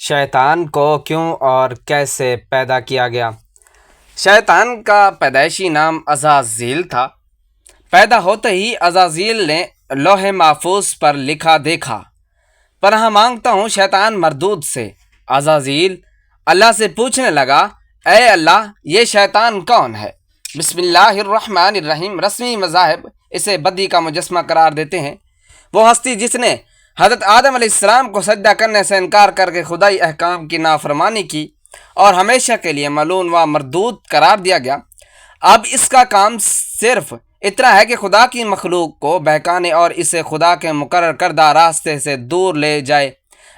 شیطان کو کیوں اور کیسے پیدا کیا گیا؟ شیطان کا پیدائشی نام عزازیل تھا۔ پیدا ہوتے ہی عزازیل نے لوح محفوظ پر لکھا دیکھا، پناہ مانگتا ہوں شیطان مردود سے۔ عزازیل اللہ سے پوچھنے لگا، اے اللہ، یہ شیطان کون ہے؟ بسم اللہ الرحمن الرحیم۔ رسمی مذاہب اسے بدی کا مجسمہ قرار دیتے ہیں۔ وہ ہستی جس نے حضرت آدم علیہ السلام کو سجدہ کرنے سے انکار کر کے خدائی احکام کی نافرمانی کی اور ہمیشہ کے لیے ملعون و مردود قرار دیا گیا، اب اس کا کام صرف اتنا ہے کہ خدا کی مخلوق کو بہکانے اور اسے خدا کے مقرر کردہ راستے سے دور لے جائے۔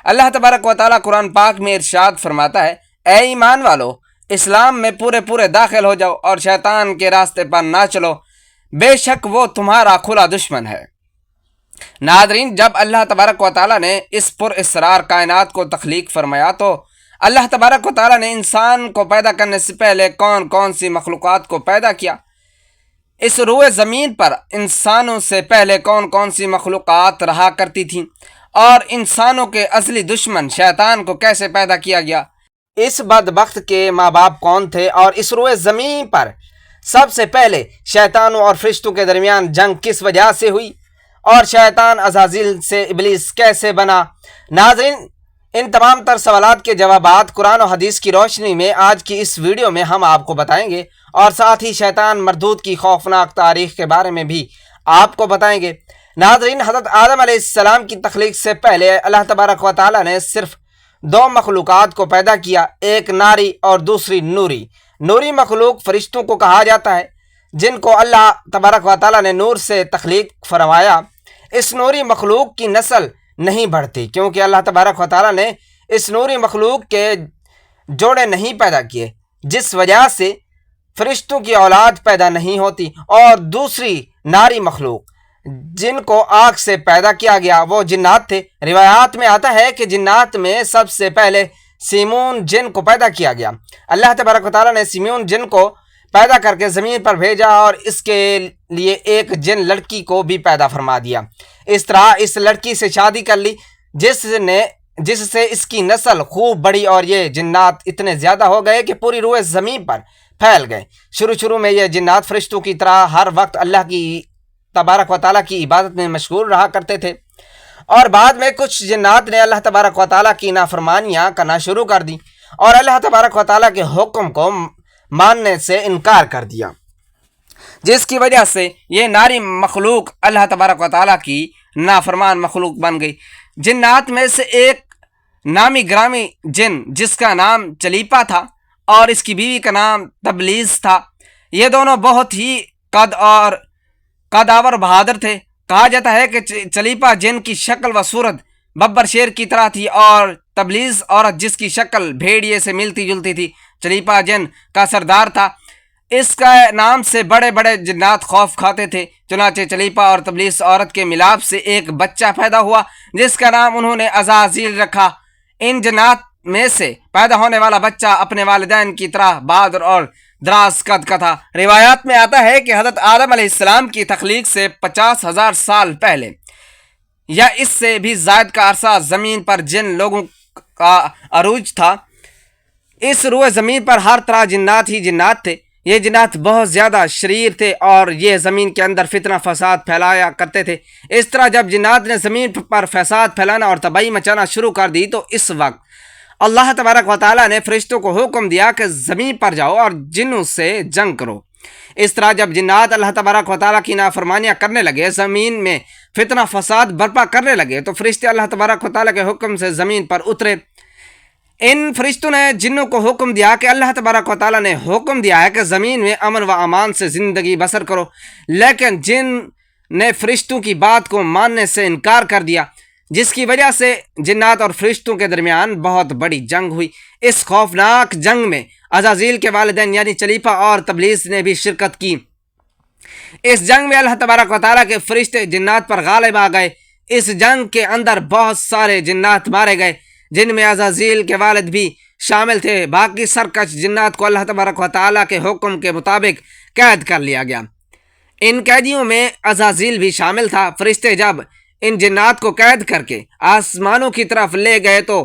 اللہ تبارک و تعالیٰ قرآن پاک میں ارشاد فرماتا ہے، اے ایمان والو، اسلام میں پورے داخل ہو جاؤ اور شیطان کے راستے پر نہ چلو، بے شک وہ تمہارا کھلا دشمن ہے۔ ناظرین، جب اللہ تبارک و تعالیٰ نے اس پر اسرار کائنات کو تخلیق فرمایا تو اللہ تبارک و تعالیٰ نے انسان کو پیدا کرنے سے پہلے کون کون سی مخلوقات کو پیدا کیا؟ اس روئے زمین پر انسانوں سے پہلے کون کون سی مخلوقات رہا کرتی تھیں، اور انسانوں کے اصلی دشمن شیطان کو کیسے پیدا کیا گیا؟ اس بدبخت کے ماں باپ کون تھے، اور اس روئے زمین پر سب سے پہلے شیطانوں اور فرشتوں کے درمیان جنگ کس وجہ سے ہوئی، اور شیطان عزازیل سے ابلیس کیسے بنا؟ ناظرین، ان تمام تر سوالات کے جوابات قرآن و حدیث کی روشنی میں آج کی اس ویڈیو میں ہم آپ کو بتائیں گے، اور ساتھ ہی شیطان مردود کی خوفناک تاریخ کے بارے میں بھی آپ کو بتائیں گے۔ ناظرین، حضرت آدم علیہ السلام کی تخلیق سے پہلے اللہ تبارک و تعالیٰ نے صرف دو مخلوقات کو پیدا کیا، ایک ناری اور دوسری نوری۔ نوری مخلوق فرشتوں کو کہا جاتا ہے، جن کو اللہ تبارک و تعالیٰ نے نور سے تخلیق فرمایا۔ اس نوری مخلوق کی نسل نہیں بڑھتی کیونکہ اللہ تبارک و تعالیٰ نے اس نوری مخلوق کے جوڑے نہیں پیدا کیے، جس وجہ سے فرشتوں کی اولاد پیدا نہیں ہوتی۔ اور دوسری ناری مخلوق جن کو آگ سے پیدا کیا گیا وہ جنات تھے۔ روایات میں آتا ہے کہ جنات میں سب سے پہلے سیمون جن کو پیدا کیا گیا۔ اللہ تبارک و تعالیٰ نے سیمون جن کو پیدا کر کے زمین پر بھیجا اور اس کے لیے ایک جن لڑکی کو بھی پیدا فرما دیا۔ اس طرح اس لڑکی سے شادی کر لی جس سے اس کی نسل خوب بڑی، اور یہ جنات اتنے زیادہ ہو گئے کہ پوری روئے زمین پر پھیل گئے۔ شروع میں یہ جنات فرشتوں کی طرح ہر وقت اللہ کی تبارک و تعالیٰ کی عبادت میں مشغول رہا کرتے تھے، اور بعد میں کچھ جنات نے اللہ تبارک و تعالیٰ کی نافرمانیاں کرنا شروع کر دی اور اللہ تبارک و تعالیٰ کے حکم کو ماننے سے انکار کر دیا، جس کی وجہ سے یہ ناری مخلوق اللہ تبارک و تعالیٰ کی نافرمان مخلوق بن گئی۔ جنات میں سے ایک نامی گرامی جن جس کا نام چلیپا تھا اور اس کی بیوی کا نام تبلیز تھا، یہ دونوں بہت ہی قداور بہادر تھے۔ کہا جاتا ہے کہ چلیپا جن کی شکل و صورت ببر شیر کی طرح تھی، اور تبلیز عورت جس کی شکل بھیڑیے سے ملتی جلتی تھی، چلیپا جن کا سردار تھا۔ اس کا نام سے بڑے جنات خوف کھاتے تھے، چنانچہ چلیپا اور تبلیس عورت کے ملاپ سے ایک بچہ پیدا ہوا جس کا نام انہوں نے عزازیل رکھا۔ ان جنات میں سے پیدا ہونے والا بچہ اپنے والدین کی طرح بہادر اور دراز قد کا تھا۔ روایات میں آتا ہے کہ حضرت آدم علیہ السلام کی تخلیق سے 50,000 سال پہلے یا اس سے بھی زائد کا عرصہ زمین پر جن لوگوں کا عروج تھا۔ اس روئے زمین پر ہر طرح جنات ہی جنات تھے۔ یہ جنات بہت زیادہ شریر تھے اور یہ زمین کے اندر فتنہ فساد پھیلایا کرتے تھے۔ اس طرح جب جنات نے زمین پر فساد پھیلانا اور تباہی مچانا شروع کر دی تو اس وقت اللہ تبارک و تعالیٰ نے فرشتوں کو حکم دیا کہ زمین پر جاؤ اور جنوں سے جنگ کرو۔ اس طرح جب جنات اللہ تبارک و تعالیٰ کی نافرمانیاں کرنے لگے، زمین میں فتنہ فساد برپا کرنے لگے، تو فرشتے اللہ تبارک و تعالیٰ کے حکم سے زمین پر اترے۔ ان فرشتوں نے جنوں کو حکم دیا کہ اللہ تبارک و تعالیٰ نے حکم دیا ہے کہ زمین میں امن و امان سے زندگی بسر کرو، لیکن جن نے فرشتوں کی بات کو ماننے سے انکار کر دیا، جس کی وجہ سے جنات اور فرشتوں کے درمیان بہت بڑی جنگ ہوئی۔ اس خوفناک جنگ میں عزازیل کے والدین یعنی چلیپا اور تبلیس نے بھی شرکت کی۔ اس جنگ میں اللہ تبارک و تعالیٰ کے فرشتے جنات پر غالب آ گئے۔ اس جنگ کے اندر بہت سارے جنات مارے گئے، جن میں عزازیل کے والد بھی شامل تھے۔ باقی سرکش جنات کو اللہ تبارک و تعالیٰ کے حکم کے مطابق قید کر لیا گیا۔ ان قیدیوں میں عزازیل بھی شامل تھا۔ فرشتے جب ان جنات کو قید کر کے آسمانوں کی طرف لے گئے تو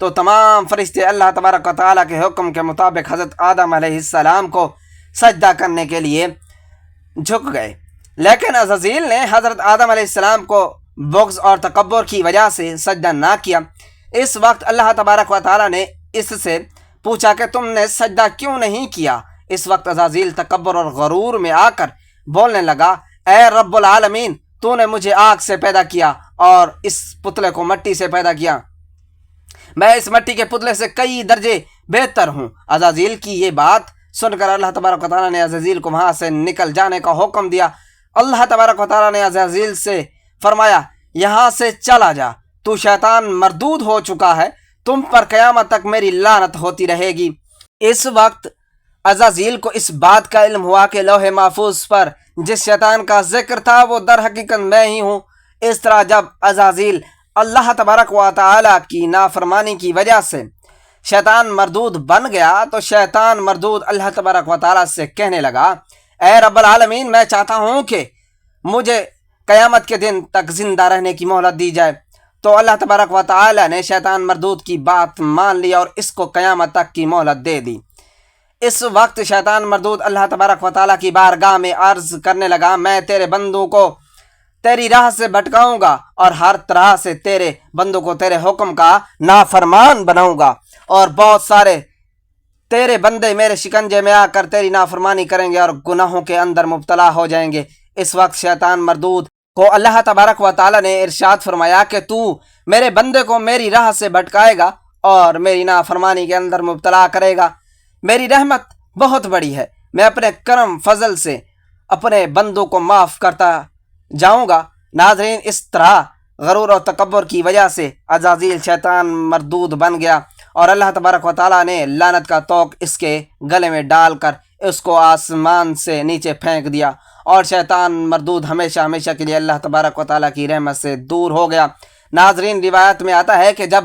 تو تمام فرشتے اللہ تبارک و تعالیٰ کے حکم کے مطابق حضرت آدم علیہ السلام کو سجدہ کرنے کے لیے جھک گئے، لیکن عزازیل نے حضرت آدم علیہ السلام کو بغض اور تکبر کی وجہ سے سجدہ نہ کیا۔ اس وقت اللہ تبارک و تعالیٰ نے اس سے پوچھا کہ تم نے سجدہ کیوں نہیں کیا؟ اس وقت عزازیل تکبر اور غرور میں آ کر بولنے لگا، اے رب العالمین، تو نے مجھے آگ سے پیدا کیا اور اس پتلے کو مٹی سے پیدا کیا، میں اس مٹی کے پتلے سے کئی درجے بہتر ہوں۔ عزازیل کی یہ بات سن کر اللہ تبارک و تعالیٰ نے عزازیل کو وہاں سے نکل جانے کا حکم دیا۔ اللہ تبارک و تعالیٰ نے عزازیل سے فرمایا، یہاں سے چلا جا، تو شیطان مردود ہو چکا ہے، تم پر قیامت تک میری لعنت ہوتی رہے گی۔ اس وقت عزازیل کو اس بات کا علم ہوا کہ لوح محفوظ پر جس شیطان کا ذکر تھا وہ در حقیقت میں ہی ہوں۔ اس طرح جب عزازیل اللہ تبارک و تعالیٰ کی نافرمانی کی وجہ سے شیطان مردود بن گیا تو شیطان مردود اللہ تبارک و تعالیٰ سے کہنے لگا، اے رب العالمین، میں چاہتا ہوں کہ مجھے قیامت کے دن تک زندہ رہنے کی مہلت دی جائے۔ تو اللہ تبارک و تعالیٰ نے شیطان مردود کی بات مان لی اور اس کو قیامت تک کی مہلت دے دی۔ اس وقت شیطان مردود اللہ تبارک و تعالیٰ کی بارگاہ میں عرض کرنے لگا، میں تیرے بندوں کو تیری راہ سے بھٹکاؤں گا اور ہر طرح سے تیرے بندوں کو تیرے حکم کا نافرمان بناؤں گا، اور بہت سارے تیرے بندے میرے شکنجے میں آ کر تیری نافرمانی کریں گے اور گناہوں کے اندر مبتلا ہو جائیں گے۔ اس وقت شیطان مردود کو اللہ تبارک و تعالیٰ نے ارشاد فرمایا کہ تو میرے بندے کو میری راہ سے بھٹکائے گا اور میری نافرمانی کے اندر مبتلا کرے گا۔ میری رحمت بہت بڑی ہے، میں اپنے کرم فضل سے اپنے بندوں کو معاف کرتا جاؤں گا۔ ناظرین، اس طرح غرور و تکبر کی وجہ سے عزازیل شیطان مردود بن گیا اور اللہ تبارک و تعالیٰ نے لعنت کا طوق اس کے گلے میں ڈال کر اس کو آسمان سے نیچے پھینک دیا، اور شیطان مردود ہمیشہ ہمیشہ کے لیے اللہ تبارک و تعالیٰ کی رحمت سے دور ہو گیا۔ ناظرین، روایت میں آتا ہے کہ جب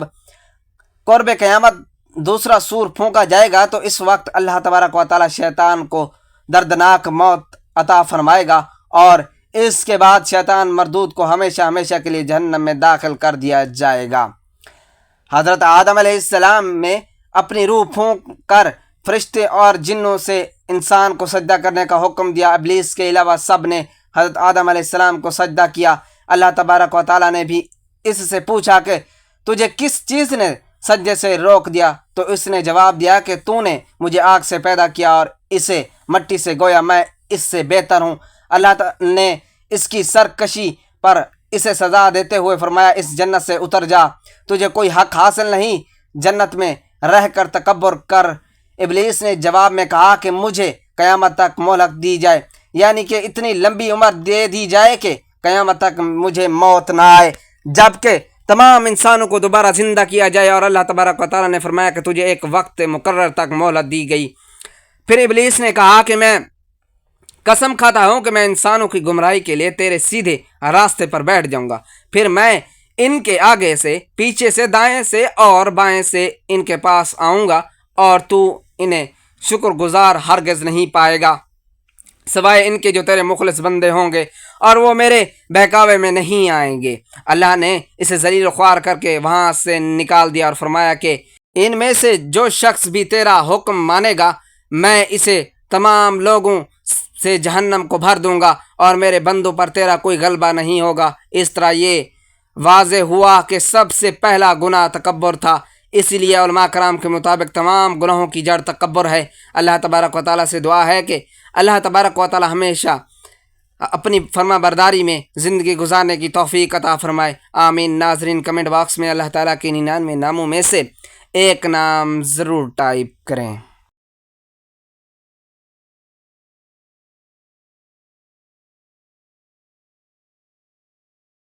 قرب قیامت دوسرا سور پھونکا جائے گا تو اس وقت اللہ تبارک و تعالیٰ شیطان کو دردناک موت عطا فرمائے گا، اور اس کے بعد شیطان مردود کو ہمیشہ ہمیشہ کے لیے جہنم میں داخل کر دیا جائے گا۔ حضرت آدم علیہ السلام میں اپنی روح پھونک کر فرشتے اور جنوں سے انسان کو سجدہ کرنے کا حکم دیا۔ ابلیس کے علاوہ سب نے حضرت آدم علیہ السلام کو سجدہ کیا۔ اللہ تبارک و تعالیٰ نے بھی اس سے پوچھا کہ تجھے کس چیز نے سجدے سے روک دیا؟ تو اس نے جواب دیا کہ تو نے مجھے آگ سے پیدا کیا اور اسے مٹی سے، گویا میں اس سے بہتر ہوں۔ اللہ تعالیٰ نے اس کی سرکشی پر اسے سزا دیتے ہوئے فرمایا، اس جنت سے اتر جا، تجھے کوئی حق حاصل نہیں جنت میں رہ کر تکبر کر۔ ابلیس نے جواب میں کہا کہ مجھے قیامت تک مہلت دی جائے، یعنی کہ اتنی لمبی عمر دے دی جائے کہ قیامت تک مجھے موت نہ آئے، جبکہ تمام انسانوں کو دوبارہ زندہ کیا جائے۔ اور اللہ تبارک و تعالیٰ نے فرمایا کہ تجھے ایک وقت مقرر تک مہلت دی گئی۔ پھر ابلیس نے کہا کہ میں قسم کھاتا ہوں کہ میں انسانوں کی گمراہی کے لیے تیرے سیدھے راستے پر بیٹھ جاؤں گا، پھر میں ان کے آگے سے، پیچھے سے، دائیں سے اور بائیں سے ان کے پاس آؤں گا، اور تو انہیں شکر گزار ہرگز نہیں پائے گا سوائے ان کے جو تیرے مخلص بندے ہوں گے، اور وہ میرے بہکاوے میں نہیں آئیں گے۔ اللہ نے اسے ذلیل و خوار کر کے وہاں سے نکال دیا اور فرمایا کہ ان میں سے جو شخص بھی تیرا حکم مانے گا میں اسے تمام لوگوں سے جہنم کو بھر دوں گا اور میرے بندوں پر تیرا کوئی غلبہ نہیں ہوگا۔ اس طرح یہ واضح ہوا کہ سب سے پہلا گناہ تکبر تھا، اسی لیے علماء کرام کے مطابق تمام گناہوں کی جڑ تکبر ہے۔ اللہ تبارک و تعالیٰ سے دعا ہے کہ اللہ تبارک و تعالیٰ ہمیشہ اپنی فرما برداری میں زندگی گزارنے کی توفیق عطا فرمائے، آمین۔ ناظرین، کمنٹ باکس میں اللہ تعالیٰ کے 99 ناموں میں سے ایک نام ضرور ٹائپ کریں۔